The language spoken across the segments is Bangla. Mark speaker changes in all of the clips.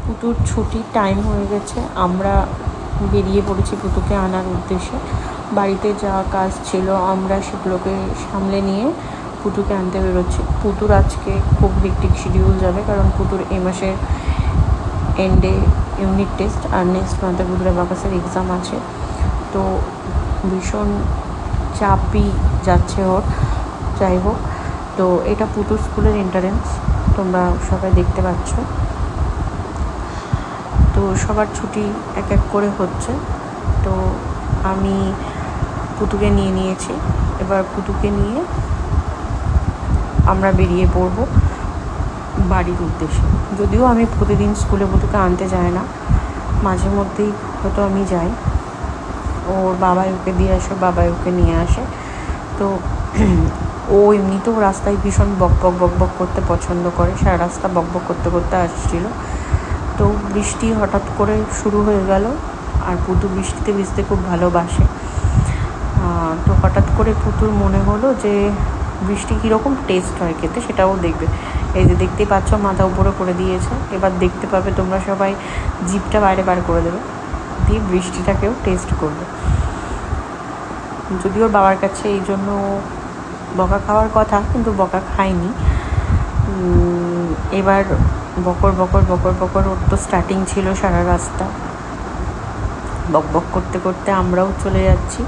Speaker 1: পুতুর ছুটির টাইম হয়ে গেছে, আমরা বেরিয়ে পড়েছি পুতুকে আনার উদ্দেশ্যে। বাড়িতে যা কাজ ছিল আমরা সেগুলোকে সামলে নিয়ে পুতুকে আনতে বেরোচ্ছি। পুতুর আজকে খুব হেক্টিক শিডিউল যাবে, কারণ পুতুর এই মাসের এন্ডে ইউনিট টেস্ট, আর নেক্সট মান্থে পুতুর অ্যাবাকাসের এক্সাম আছে। তো ভীষণ চাপই যাচ্ছে ওর। যাই হোক, তো এটা পুতুর স্কুলের এন্ট্রান্স, তোমরা সবাই দেখতে পাচ্ছ। তো সবার ছুটি এক এক করে হচ্ছে। তো আমি পুতুকে নিয়ে নিয়েছি, এবার পুতুকে নিয়ে আমরা বেরিয়ে পড়ব বাড়ির উদ্দেশ্যে। যদিও আমি প্রতিদিন স্কুলে পুতুকে আনতে যাই না, মাঝে মধ্যেই হয়তো আমি যাই। ওর বাবাই ওকে দিয়ে আসে, বাবাই ওকে নিয়ে আসে। তো ও এমনিতেও রাস্তায় ভীষণ বক করতে পছন্দ করে, সারা রাস্তা বক করতে করতে আসছিল। তো বৃষ্টি হঠাৎ করে শুরু হয়ে গেল, আর পুতু বৃষ্টিতে ভিজতে খুব ভালোবাসে। তো হঠাৎ করে পুতুর মনে হলো যে বৃষ্টি কীরকম টেস্ট হয় খেতে সেটাও দেখবে। এই যে দেখতেই পাচ্ছ, মাথা উপরে করে দিয়েছে। এবার দেখতে পাবে তোমরা সবাই, জিভটা বাইরে বার করে দেবে, দিয়ে বৃষ্টিটাকেও টেস্ট করবে। যদিও বাবার কাছে এই জন্য বকা খাওয়ার কথা, কিন্তু বকা খায়নি। এবার বকর ওর তো স্টার্টিং ছিল সারা রাস্তা। বক করতে করতে আমরাও চলে যাচ্ছি,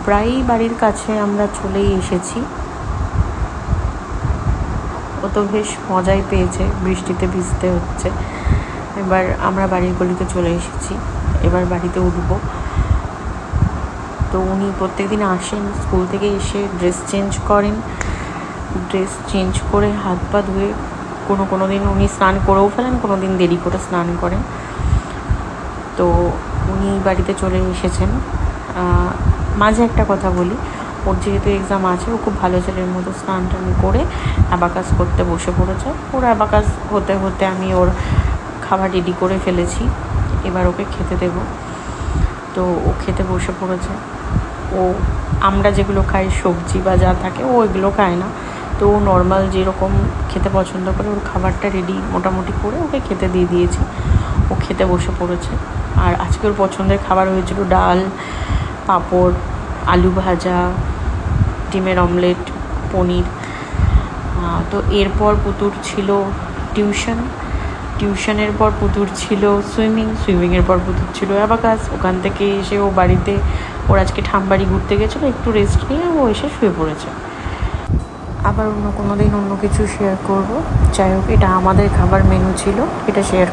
Speaker 1: প্রায়ই বাড়ির কাছে আমরা চলেই এসেছি। ও তো বেশ মজাই পেয়েছে, বৃষ্টিতে ভিজতে হচ্ছে। এবার আমরা বাড়ির গলিতে চলে এসেছি, এবার বাড়িতে উঠবো। তো উনি প্রত্যেকদিন আসেন, স্কুল থেকে এসে ড্রেস চেঞ্জ করেন, ড্রেস চেঞ্জ করে হাত পা ধুয়ে কোনো দিন উনি স্নান করেও ফেলেন, কোনো দিন দেরি করে স্নান করেন। তো উনি বাড়িতে চলে এসেছেন। মাঝে একটা কথা বলি, ওর যেহেতু এক্সাম আছে, ও খুব ভালো ছেলের মতো স্নান টান করে অ্যাবাকাস করতে বসে পড়েছে। ওর অ্যাবাকাস হতে হতে আমি ওর খাবার রেডি করে ফেলেছি, এবার ওকে খেতে দেব। তো ও খেতে বসে পড়েছে। ও আমরা যেগুলো খাই সবজি বা যা থাকে, ও এগুলো খায় না। তো ও নর্মাল যেরকম খেতে পছন্দ করে, ওর খাবারটা রেডি মোটামুটি করে ওকে খেতে দিয়ে দিয়েছি। ও খেতে বসে পড়েছে। আর আজকে ওর পছন্দের খাবার হয়েছিল ডাল, পাঁপড়, আলু ভাজা, ডিমের অমলেট, পনির। তো এরপর পুতুর ছিল টিউশনের পর পুতুর ছিল সুইমিংয়ের পর পুতুর ছিল অ্যাবাকাস। ওখান থেকে এসে ও বাড়িতে, ওর আজকে ঠামবাড়ি ঘুরতে গেছিলো, একটু রেস্ট নিয়ে ও এসে শুয়ে পড়েছে। আবার অন্য কোনো দিন অন্য কিছু শেয়ার করব। যাই হোক, এটা আমাদের খাবার মেনু ছিল, এটা শেয়ার